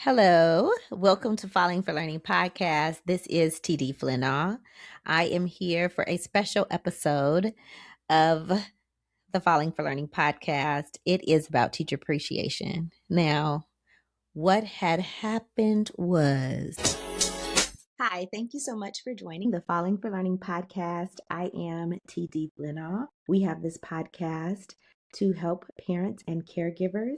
Hello, welcome to Falling for Learning podcast. This is TD Flenaugh. I am here for a special episode of the Falling for Learning podcast. It is about teacher appreciation. Now, what had happened was Hi, thank you so much for joining the Falling for Learning podcast. I am TD Flenaugh. We have this podcast to help parents and caregivers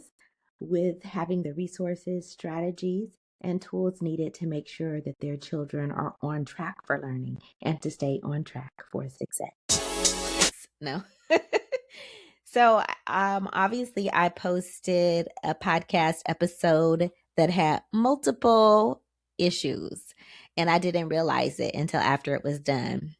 with having the resources, strategies, and tools needed to make sure that their children are on track for learning and to stay on track for success. No. So, obviously, I posted a podcast episode that had multiple issues, and I didn't realize it until after it was done.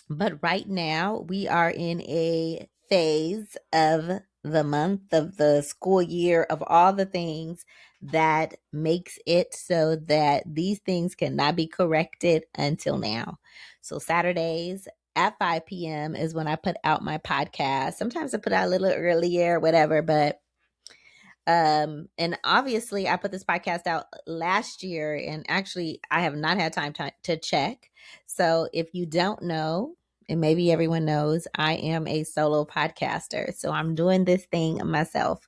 But right now, we are in a phase of the month of the school year of all the things that makes it so that these things cannot be corrected until now. So Saturdays at 5 p.m. is when I put out my podcast. Sometimes I put out a little earlier, whatever, but and obviously I put this podcast out last year, and actually I have not had time to check. So if you don't know, and maybe everyone knows, I am a solo podcaster. So I'm doing this thing myself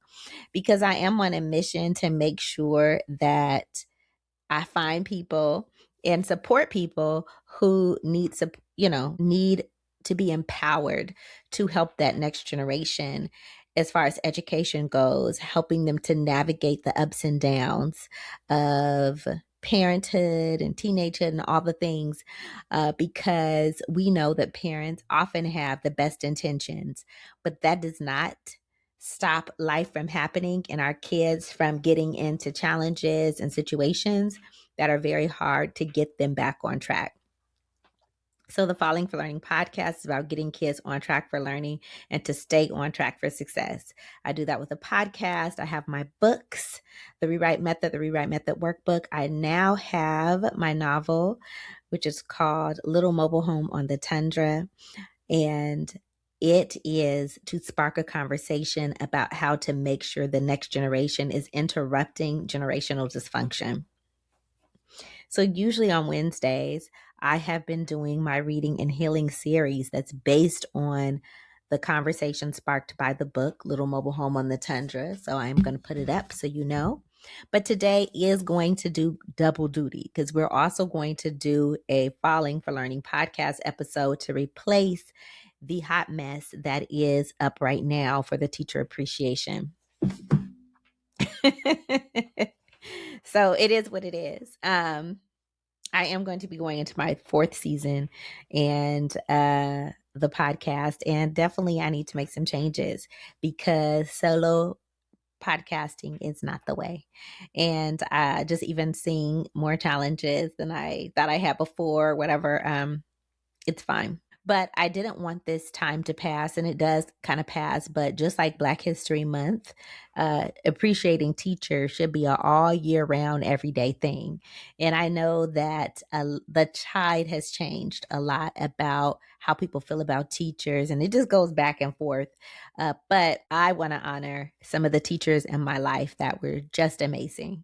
because I am on a mission to make sure that I find people and support people who need to be empowered to help that next generation as far as education goes, helping them to navigate the ups and downs of parenthood and teenagehood and all the things, because we know that parents often have the best intentions, but that does not stop life from happening and our kids from getting into challenges and situations that are very hard to get them back on track. So the Falling for Learning podcast is about getting kids on track for learning and to stay on track for success. I do that with a podcast. I have my books, The Rewrite Method Workbook. I now have my novel, which is called Little Mobile Home on the Tundra. And it is to spark a conversation about how to make sure the next generation is interrupting generational dysfunction. So usually on Wednesdays, I have been doing my reading and healing series that's based on the conversation sparked by the book, Little Mobile Home on the Tundra. So I'm going to put it up so you know. But today is going to do double duty because we're also going to do a Falling for Learning podcast episode to replace the hot mess that is up right now for the teacher appreciation. So it is what it is. I am going to be going into my fourth season and the podcast, and definitely I need to make some changes because solo podcasting is not the way. And just even seeing more challenges than I thought I had before, whatever, it's fine. But I didn't want this time to pass, and it does kind of pass. But just like Black History Month, appreciating teachers should be an all year round, everyday thing. And I know that the tide has changed a lot about how people feel about teachers, and it just goes back and forth. But I want to honor some of the teachers in my life that were just amazing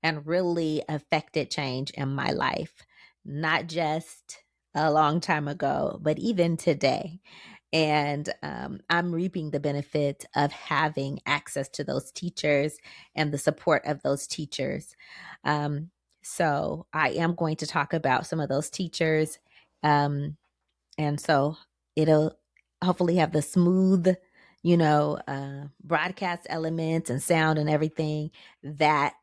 and really affected change in my life, not just a long time ago, but even today. And I'm reaping the benefit of having access to those teachers and the support of those teachers. So I am going to talk about some of those teachers. And so it'll hopefully have the smooth, broadcast elements and sound and everything that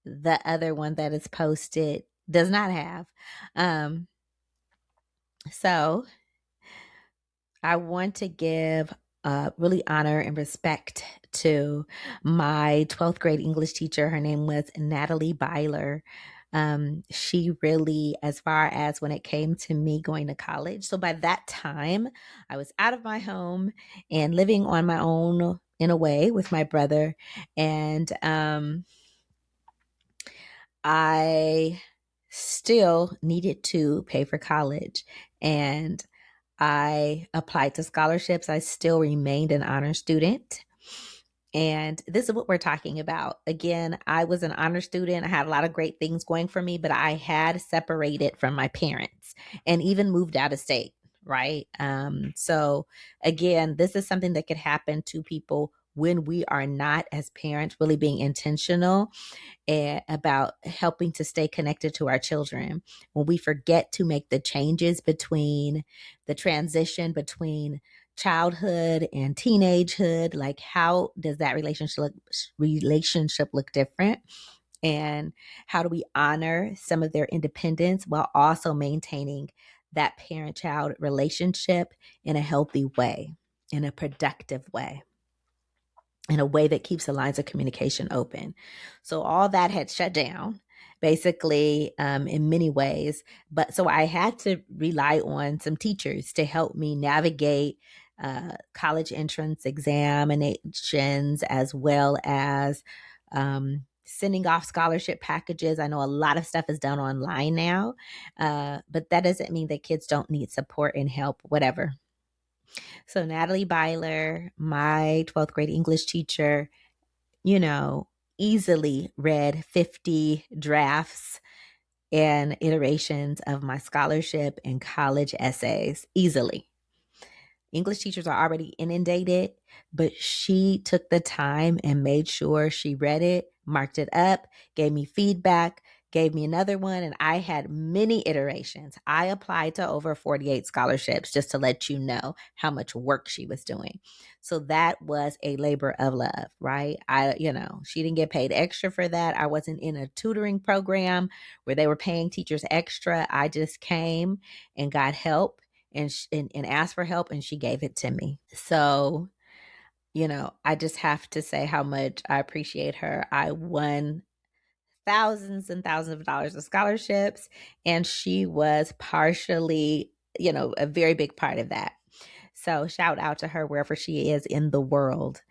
the other one that is posted does not have. So I want to give really honor and respect to my 12th grade English teacher. Her name was Natalie Byler. She really, as far as when it came to me going to college. So by that time, I was out of my home and living on my own in a way with my brother. And I still needed to pay for college. And I applied to scholarships. I still remained an honor student. And this is what we're talking about. Again, I was an honor student. I had a lot of great things going for me, but I had separated from my parents and even moved out of state, right? So, again, this is something that could happen to people when we are not, as parents, really being intentional about helping to stay connected to our children. When we forget to make the changes between the transition between childhood and teenagehood, like how does that relationship look different? And how do we honor some of their independence while also maintaining that parent child relationship in a healthy way, in a productive way, in a way that keeps the lines of communication open? So all that had shut down basically, in many ways. But so I had to rely on some teachers to help me navigate college entrance examinations, as well as sending off scholarship packages. I know a lot of stuff is done online now, but that doesn't mean that kids don't need support and help, whatever. So Natalie Byler, my 12th grade English teacher, you know, easily read 50 drafts and iterations of my scholarship and college essays easily. English teachers are already inundated, but she took the time and made sure she read it, marked it up, gave me feedback, gave me another one, and I had many iterations. I applied to over 48 scholarships, just to let you know how much work she was doing. So that was a labor of love, right? She didn't get paid extra for that. I wasn't in a tutoring program where they were paying teachers extra. I just came and got help and asked for help, and she gave it to me. So, I just have to say how much I appreciate her. I won thousands and thousands of dollars of scholarships, and she was partially, a very big part of that. So shout out to her wherever she is in the world.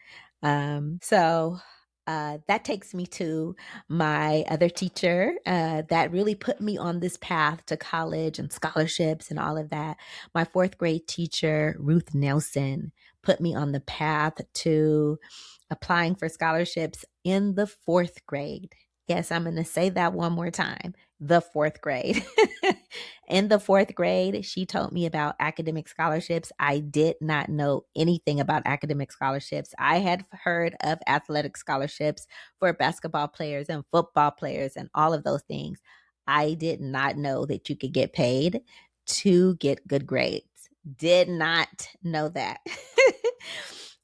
So that takes me to my other teacher that really put me on this path to college and scholarships and all of that. My fourth grade teacher, Ruth Nelson, put me on the path to applying for scholarships in the fourth grade. Yes, I'm going to say that one more time. The fourth grade. In the fourth grade, she told me about academic scholarships. I did not know anything about academic scholarships. I had heard of athletic scholarships for basketball players and football players and all of those things. I did not know that you could get paid to get good grades. Did not know that.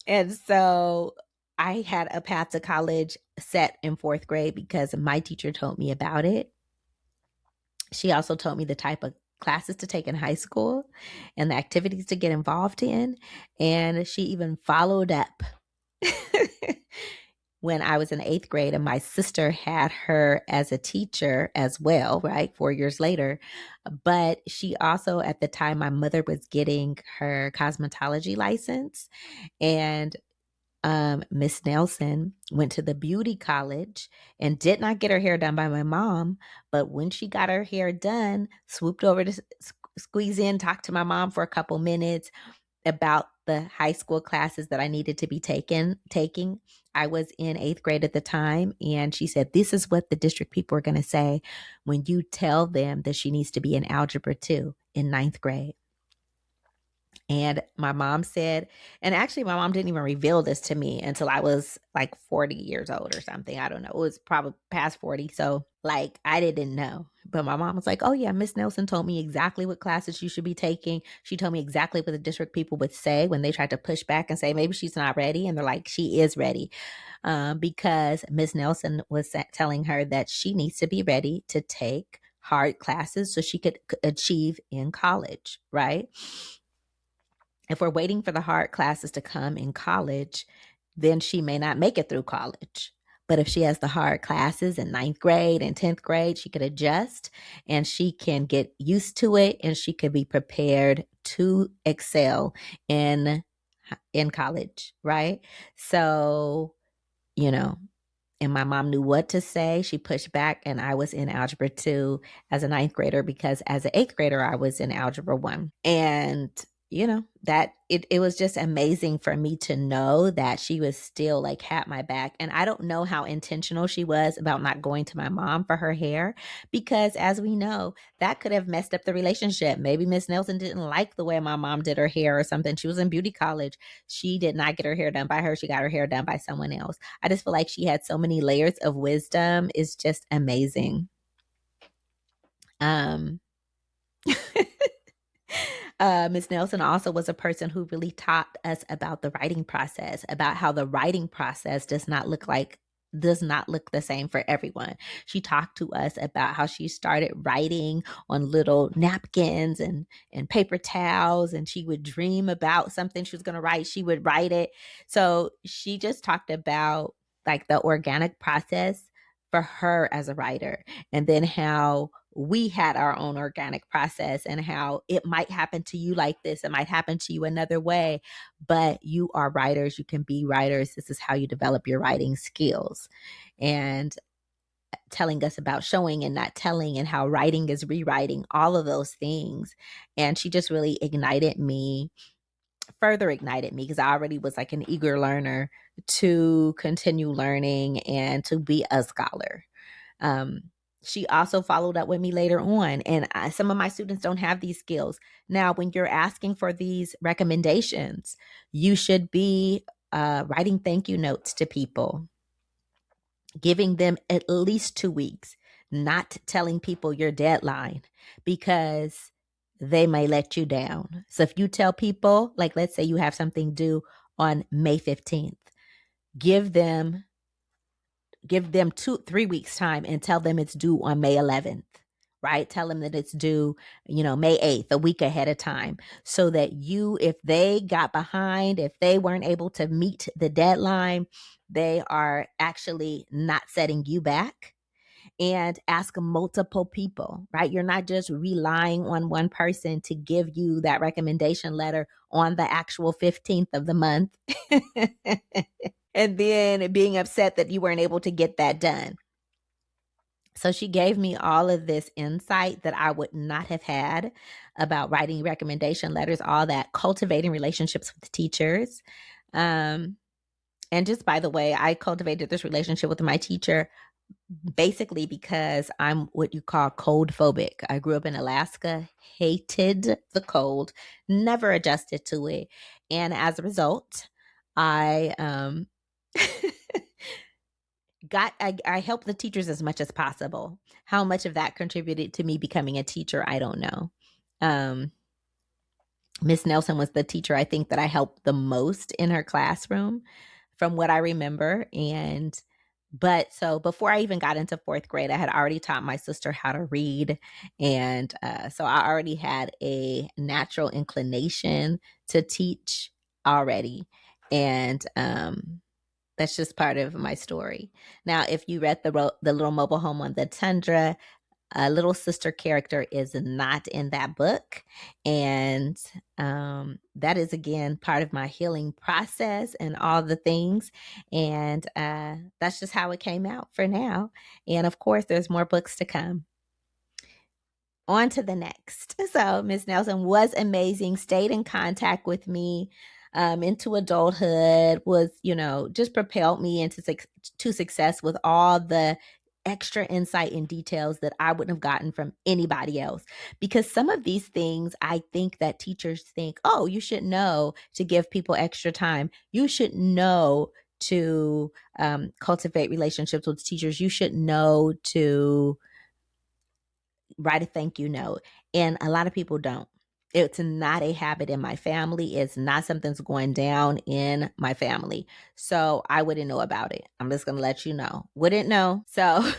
And so I had a path to college set in fourth grade because my teacher told me about it. She also told me the type of classes to take in high school and the activities to get involved in. And she even followed up when I was in eighth grade, and my sister had her as a teacher as well, right? 4 years later. But she also, at the time, my mother was getting her cosmetology license, and Miss Nelson went to the beauty college and did not get her hair done by my mom. But when she got her hair done, swooped over to squeeze in, talk to my mom for a couple minutes about the high school classes that I needed to be taking. I was in eighth grade at the time, and she said, "This is what the district people are going to say when you tell them that she needs to be in algebra 2 in ninth grade." And my mom said, and actually, my mom didn't even reveal this to me until I was like 40 years old or something. I don't know. It was probably past 40. So, like, I didn't know. But my mom was like, "Oh, yeah, Miss Nelson told me exactly what classes you should be taking. She told me exactly what the district people would say when they tried to push back and say, maybe she's not ready." And they're like, "She is ready." Because Miss Nelson was telling her that she needs to be ready to take hard classes so she could achieve in college, right? If we're waiting for the hard classes to come in college, then she may not make it through college. But if she has the hard classes in ninth grade and 10th grade, she could adjust and she can get used to it, and she could be prepared to excel in college, right? So, you know, and my mom knew what to say. She pushed back, and I was in algebra 2 as a ninth grader, because as an eighth grader, I was in algebra 1. And that it was just amazing for me to know that she was still like had my back. And I don't know how intentional she was about not going to my mom for her hair, because as we know, that could have messed up the relationship. Maybe Miss Nelson didn't like the way my mom did her hair or something. She was in beauty college. She did not get her hair done by her. She got her hair done by someone else. I just feel like she had so many layers of wisdom. It's just amazing. Um Ms. Nelson also was a person who really taught us about the writing process, about how the writing process does not look the same for everyone. She talked to us about how she started writing on little napkins and paper towels, and she would dream about something she was going to write. She would write it. So she just talked about like the organic process for her as a writer, and then how we had our own organic process and how it might happen to you like this. It might happen to you another way, but you are writers. You can be writers. This is how you develop your writing skills. And telling us about showing and not telling, and how writing is rewriting, all of those things. And she just really further ignited me, because I already was like an eager learner to continue learning and to be a scholar. She also followed up with me later on, and some of my students don't have these skills. Now, when you're asking for these recommendations, you should be writing thank you notes to people, giving them at least 2 weeks, not telling people your deadline, because they may let you down. So if you tell people, like, let's say you have something due on May 15th, give them 3 weeks time and tell them it's due on May 11th, right? Tell them that it's due, May 8th, a week ahead of time, so that if they got behind, if they weren't able to meet the deadline, they are actually not setting you back. And ask multiple people, right? You're not just relying on one person to give you that recommendation letter on the actual 15th of the month. And then being upset that you weren't able to get that done. So she gave me all of this insight that I would not have had about writing recommendation letters, all that, cultivating relationships with teachers. And just by the way, I cultivated this relationship with my teacher basically because I'm what you call cold phobic. I grew up in Alaska, hated the cold, never adjusted to it. And as a result, I I helped the teachers as much as possible. How much of that contributed to me becoming a teacher, I don't know. Miss Nelson was the teacher I think that I helped the most in her classroom, from what I remember. But so before I even got into 4th grade, I had already taught my sister how to read. And so I already had a natural inclination to teach already. And that's just part of my story. Now, if you read the Little Mobile Home on the Tundra, a little sister character is not in that book. And that is, again, part of my healing process and all the things. And that's just how it came out for now. And of course, there's more books to come. On to the next. So Miss Nelson was amazing, stayed in contact with me into adulthood, was, just propelled me into to success with all the extra insight and details that I wouldn't have gotten from anybody else. Because some of these things, I think that teachers think, oh, you should know to give people extra time. You should know to cultivate relationships with teachers. You should know to write a thank you note. And a lot of people don't. It's not a habit in my family. It's not something that's going down in my family. So I wouldn't know about it. I'm just going to let you know. Wouldn't know. So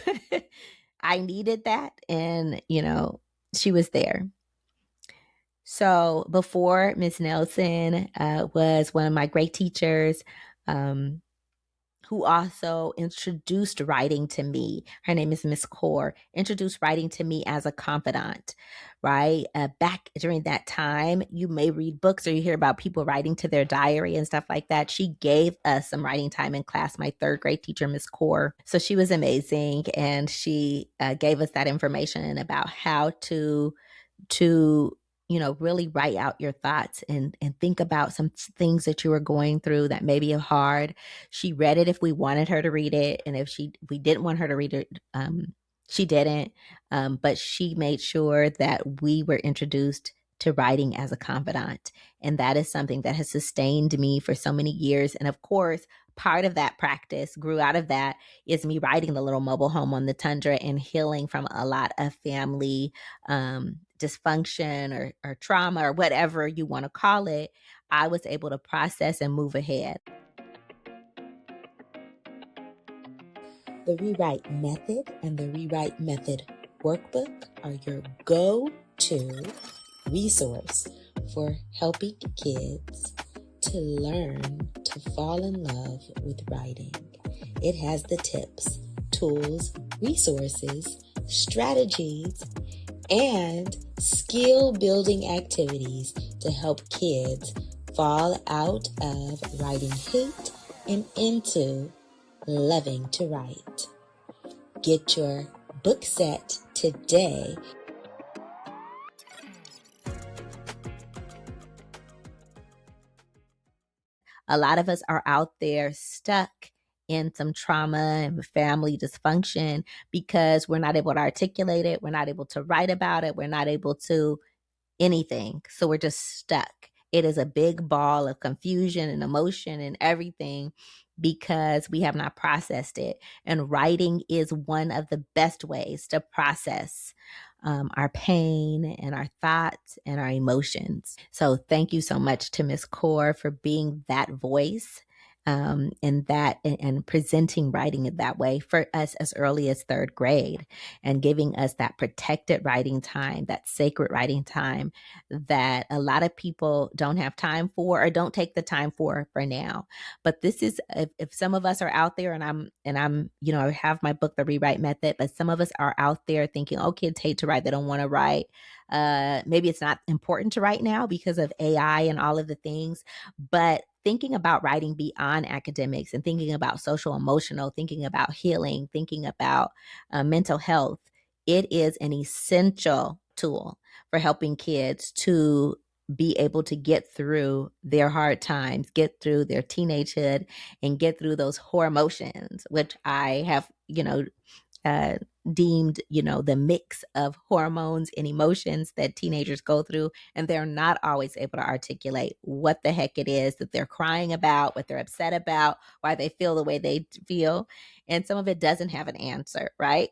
I needed that. And, she was there. So before Miss Nelson was one of my great teachers, who also introduced writing to me. Her name is Miss Corr, introduced writing to me as a confidant, right? Back during that time, you may read books or you hear about people writing to their diary and stuff like that. She gave us some writing time in class, my 3rd grade teacher, Miss Corr. So she was amazing. And she gave us that information about how to really write out your thoughts and think about some things that you were going through that may be hard. She read it if we wanted her to read it, and if we didn't want her to read it, she didn't. But she made sure that we were introduced to writing as a confidant, and that is something that has sustained me for so many years. And of course, part of that practice grew out of that is me writing the little mobile home on the tundra and healing from a lot of family dysfunction or trauma or whatever you want to call it. I was able to process and move ahead. The Rewrite Method and the Rewrite Method Workbook are your go-to resource for helping kids to learn to fall in love with writing. It has the tips, tools, resources, strategies, and skill-building activities to help kids fall out of writing hate and into loving to write. Get your book set today. A lot of us are out there stuck in some trauma and family dysfunction because we're not able to articulate it. We're not able to write about it. We're not able to anything. So we're just stuck. It is a big ball of confusion and emotion and everything because we have not processed it. And writing is one of the best ways to process our pain and our thoughts and our emotions. So thank you so much to Miss Corr for being that voice and presenting writing in that way for us as early as third grade and giving us that protected writing time, that sacred writing time that a lot of people don't have time for or don't take the time for now. But this is, if some of us are out there and I'm, I have my book, The Rewrite Method, but some of us are out there thinking, oh, kids hate to write. They don't want to write. Maybe it's not important to write now because of AI and all of the things, but thinking about writing beyond academics and thinking about social emotional, thinking about healing, thinking about mental health, it is an essential tool for helping kids to be able to get through their hard times, get through their teenagehood, and get through those emotions, which I have, deemed, the mix of hormones and emotions that teenagers go through. And they're not always able to articulate what the heck it is that they're crying about, what they're upset about, why they feel the way they feel. And some of it doesn't have an answer, right?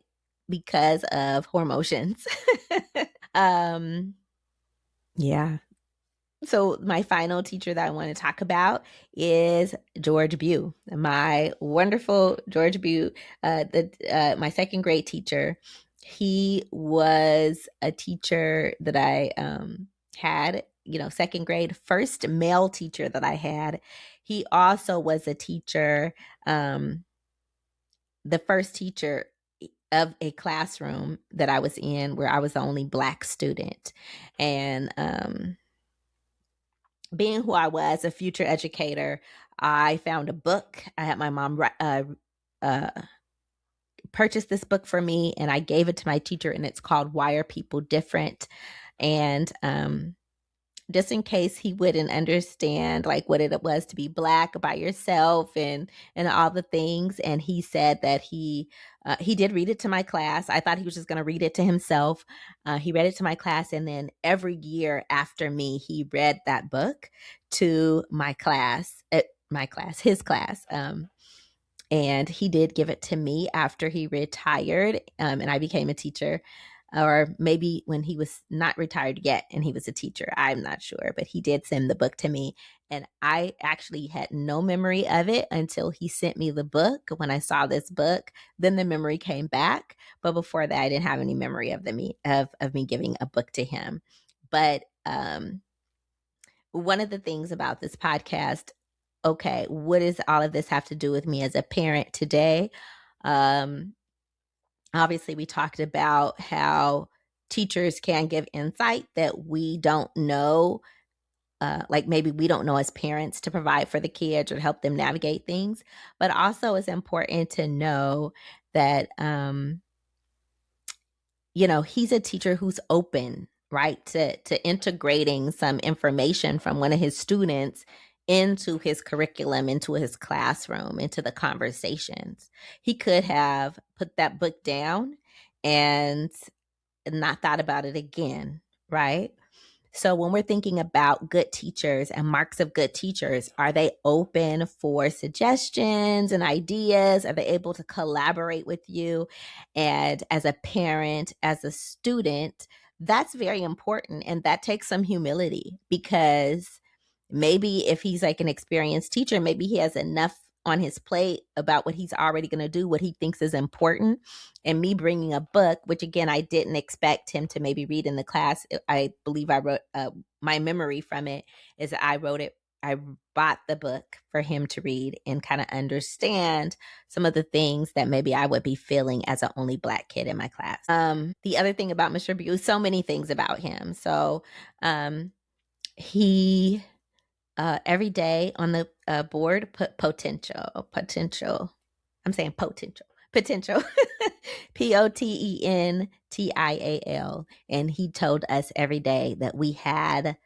Because of hormones. Yeah. So my final teacher that I want to talk about is George Bew, my wonderful George Bew, my second grade teacher. He was a teacher that I had, second grade, first male teacher that I had. He also was a teacher, the first teacher of a classroom that I was in where I was the only Black student. And being who I was, a future educator, I found a book. I had my mom purchase this book for me, and I gave it to my teacher, and it's called Why Are People Different? And just in case he wouldn't understand like what it was to be Black by yourself and all the things. And he said that he did read it to my class. I thought he was just going to read it to himself. He read it to my class, and then every year after me, he read that book to his class. And he did give it to me after he retired, and I became a teacher, or maybe when he was not retired yet and he was a teacher. I'm not sure, but he did send the book to me. And I actually had no memory of it until he sent me the book. When I saw this book, then the memory came back. But before that, I didn't have any memory of me giving a book to him. But one of the things about this podcast, okay, what does all of this have to do with me as a parent today? Obviously, we talked about how teachers can give insight that we don't know, like maybe we don't know as parents to provide for the kids or help them navigate things. But also it's important to know that, he's a teacher who's open, right? To integrating some information from one of his students into his curriculum, into his classroom, into the conversations. He could have put that book down and not thought about it again, right? So when we're thinking about good teachers and marks of good teachers, are they open for suggestions and ideas? Are they able to collaborate with you? And as a parent, as a student, that's very important. And that takes some humility, because maybe if he's like an experienced teacher, maybe he has enough on his plate about what he's already going to do, what he thinks is important. And me bringing a book, which again, I didn't expect him to maybe read in the class. I believe I wrote, my memory from it is that I wrote it. I bought the book for him to read and kind of understand some of the things that maybe I would be feeling as an only Black kid in my class. The other thing about Mr. Buse, so many things about him. So he every day on the board put potential. I'm saying potential. Potential. And he told us every day that we had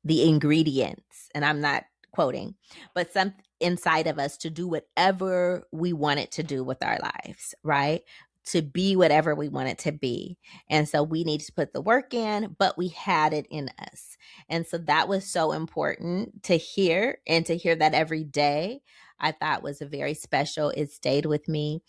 the ingredients, and I'm not quoting, but some inside of us to do whatever we wanted to do with our lives, right? To be whatever we want it to be. And so we needed to put the work in, but we had it in us. And so that was so important to hear, and to hear that every day, I thought was very special. It stayed with me.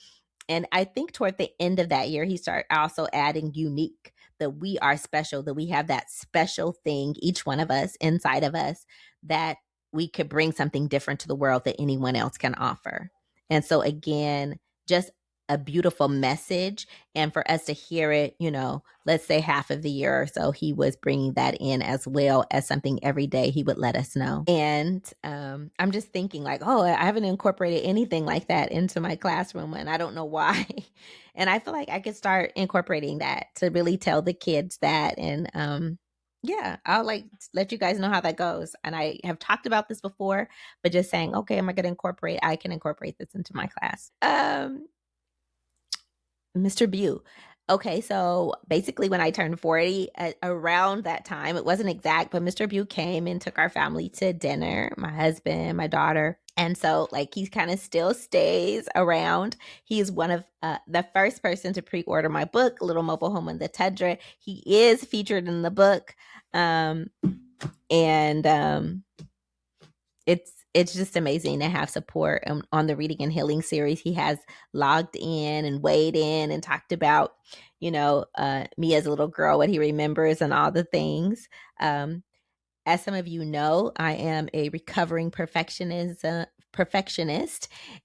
And I think toward the end of that year, he started also adding unique, that we are special, that we have that special thing, each one of us inside of us, that we could bring something different to the world that anyone else can offer. And so again, just a beautiful message. And for us to hear it, let's say half of the year or so, he was bringing that in as well as something every day he would let us know. And I'm just thinking like, oh, I haven't incorporated anything like that into my classroom, and I don't know why. And I feel like I could start incorporating that to really tell the kids that. And yeah, I'll like let you guys know how that goes. And I have talked about this before, but just saying, okay, am I going to I can incorporate this into my class. Mr. Bew. Okay, so basically when I turned 40, around that time, it wasn't exact, but Mr. Bew came and took our family to dinner, my husband, my daughter. And so like he kind of still stays around. He's one of the first person to pre-order my book, Little Mobile Home in the Tundra. He is featured in the book. And it's just amazing to have support on the Reading and Healing series. He has logged in and weighed in and talked about, me as a little girl, what he remembers and all the things. As some of you know, I am a recovering perfectionist. And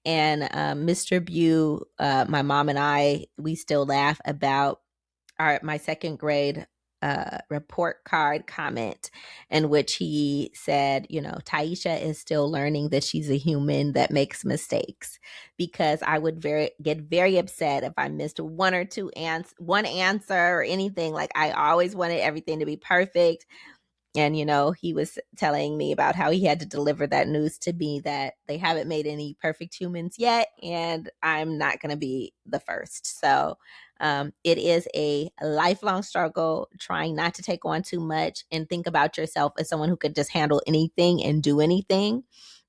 Mr. Bew, my mom and I, we still laugh about my second grade report card comment in which he said, Taisha is still learning that she's a human that makes mistakes, because I would get very upset if I missed one answer or anything. Like I always wanted everything to be perfect. And, he was telling me about how he had to deliver that news to me that they haven't made any perfect humans yet, and I'm not going to be the first. So it is a lifelong struggle, trying not to take on too much and think about yourself as someone who could just handle anything and do anything.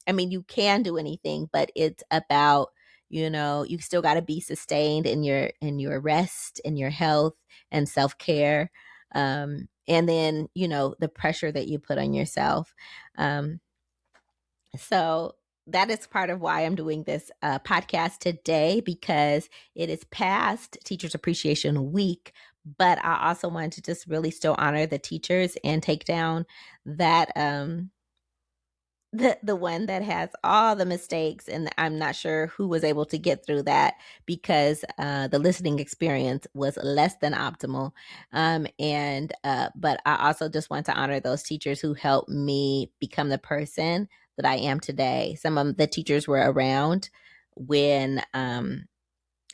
I mean, you can do anything, but it's about, you still got to be sustained in your rest, in your health and self-care. And then, the pressure that you put on yourself. So that is part of why I'm doing this podcast today, because it is past Teachers Appreciation Week, but I also wanted to just really still honor the teachers and take down that the one that has all the mistakes. And I'm not sure who was able to get through that, because the listening experience was less than optimal. But I also just want to honor those teachers who helped me become the person that I am today. Some of the teachers were around when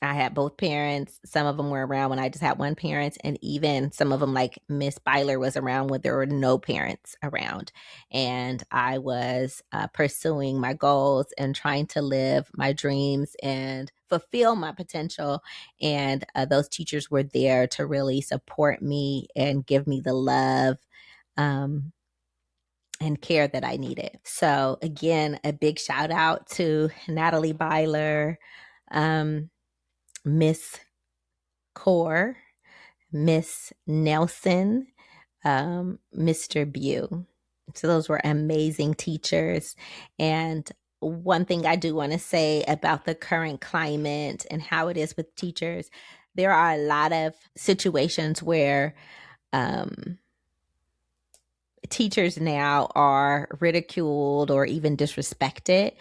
I had both parents. Some of them were around when I just had one parent, and even some of them, like Miss Byler, was around when there were no parents around. And I was pursuing my goals and trying to live my dreams and fulfill my potential. And those teachers were there to really support me and give me the love um, and care that I needed. So, again, a big shout out to Natalie Byler, Miss Corr, Miss Nelson, Mr. Bew. So those were amazing teachers. And one thing I do want to say about the current climate and how it is with teachers, there are a lot of situations where teachers now are ridiculed or even disrespected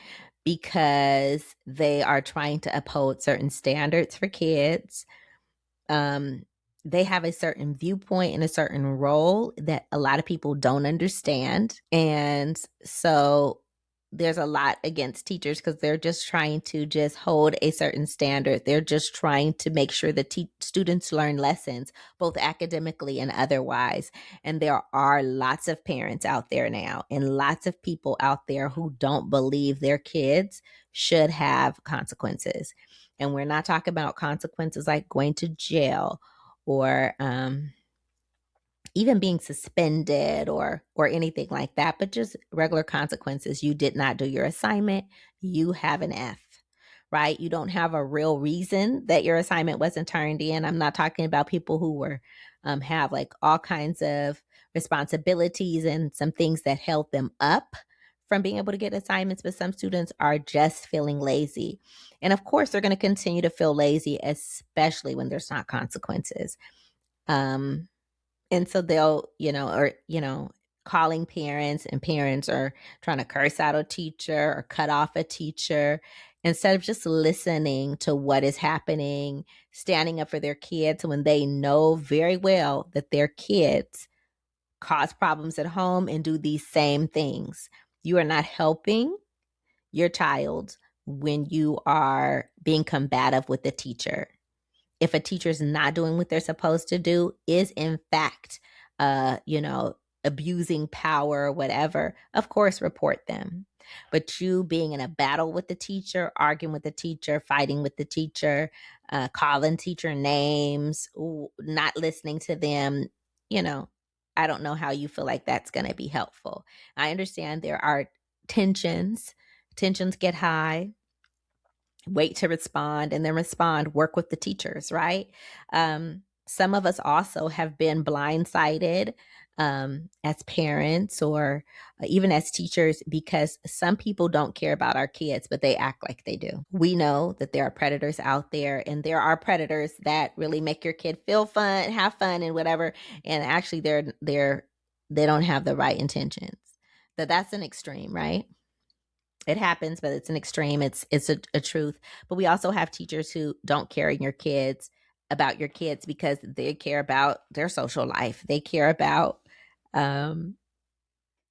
because they are trying to uphold certain standards for kids. They have a certain viewpoint and a certain role that a lot of people don't understand. And so there's a lot against teachers because they're just trying to just hold a certain standard. They're just trying to make sure that students learn lessons, both academically and otherwise. And there are lots of parents out there now and lots of people out there who don't believe their kids should have consequences. And we're not talking about consequences like going to jail or even being suspended or anything like that, but just regular consequences. You did not do your assignment, you have an F, right? You don't have a real reason that your assignment wasn't turned in. I'm not talking about people who were have like all kinds of responsibilities and some things that held them up from being able to get assignments, but some students are just feeling lazy. And of course, they're going to continue to feel lazy, especially when there's not consequences. And so they'll, calling parents, and parents are trying to curse out a teacher or cut off a teacher instead of just listening to what is happening, standing up for their kids when they know very well that their kids cause problems at home and do these same things. You are not helping your child when you are being combative with the teacher. If a teacher is not doing what they're supposed to do, is in fact, abusing power or whatever, of course, report them. But you being in a battle with the teacher, arguing with the teacher, fighting with the teacher, calling teacher names, not listening to them, I don't know how you feel like that's going to be helpful. I understand there are tensions. Tensions get high, wait to respond, and then respond, work with the teachers, right? Some of us also have been blindsided as parents or even as teachers because some people don't care about our kids, but they act like they do. We know that there are predators out there, and there are predators that really make your kid feel fun, have fun, and whatever. And actually, they don't have the right intentions. That's an extreme, right? It happens, but it's an extreme. It's a truth. But we also have teachers who don't care about your kids because they care about their social life. They care about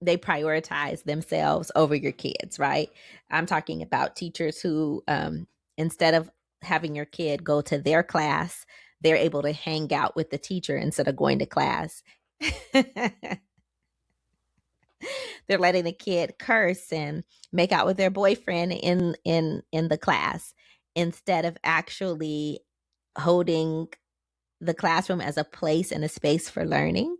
they prioritize themselves over your kids, right? I'm talking about teachers who instead of having your kid go to their class, they're able to hang out with the teacher instead of going to class. They're letting the kid curse and make out with their boyfriend in the class instead of actually holding the classroom as a place and a space for learning.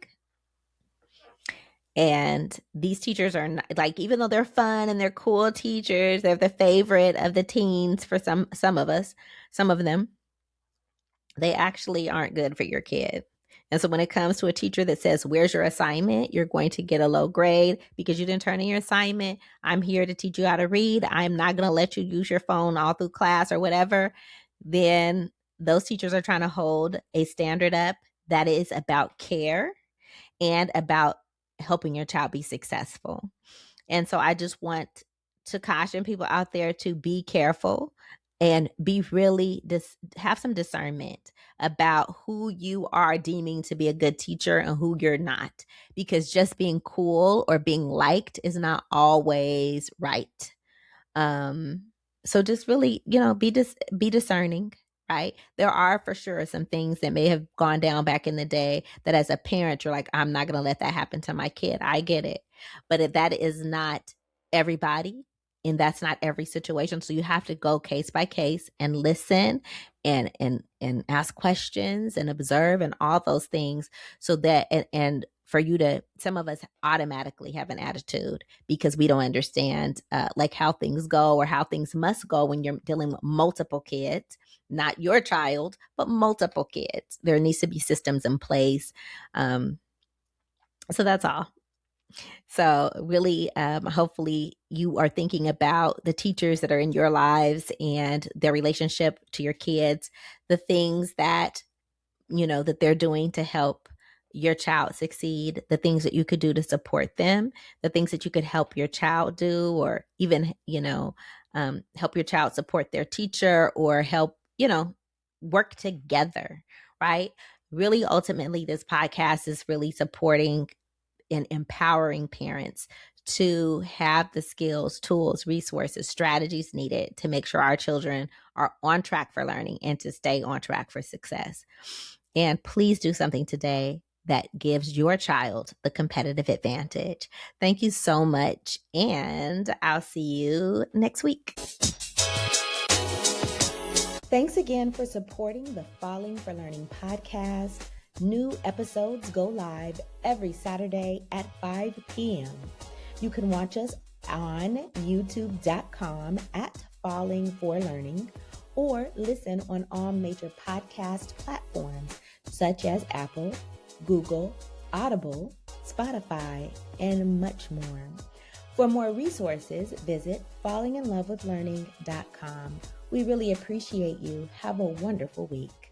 And these teachers are not, like, even though they're fun and they're cool teachers, they're the favorite of the teens for some of us, some of them, they actually aren't good for your kid. And so when it comes to a teacher that says, where's your assignment? You're going to get a low grade because you didn't turn in your assignment. I'm here to teach you how to read. I'm not going to let you use your phone all through class or whatever. Then those teachers are trying to hold a standard up that is about care and about helping your child be successful. And so I just want to caution people out there to be careful and be really have some discernment about who you are deeming to be a good teacher and who you're not, because just being cool or being liked is not always right. So just really, be discerning. right? There are for sure some things that may have gone down back in the day that as a parent, you're like, I'm not going to let that happen to my kid. I get it. But if that is not everybody, and that's not every situation. So you have to go case by case and listen and ask questions and observe and all those things so that and for you to, some of us automatically have an attitude because we don't understand like how things go or how things must go when you're dealing with multiple kids, not your child, but multiple kids. There needs to be systems in place. So that's all. So really, hopefully you are thinking about the teachers that are in your lives and their relationship to your kids, the things that, that they're doing to help your child succeed, the things that you could do to support them, the things that you could help your child do, or even, help your child support their teacher or help, work together, right? Really, ultimately, this podcast is really supporting and empowering parents to have the skills, tools, resources, strategies needed to make sure our children are on track for learning and to stay on track for success. And please do something today that gives your child the competitive advantage. Thank you so much. And I'll see you next week. Thanks again for supporting the Falling for Learning podcast. New episodes go live every Saturday at 5 p.m. You can watch us on youtube.com at Falling for Learning or listen on all major podcast platforms such as Apple, Google, Audible, Spotify, and much more. For more resources, visit fallinginlovewithlearning.com. We really appreciate you. Have a wonderful week.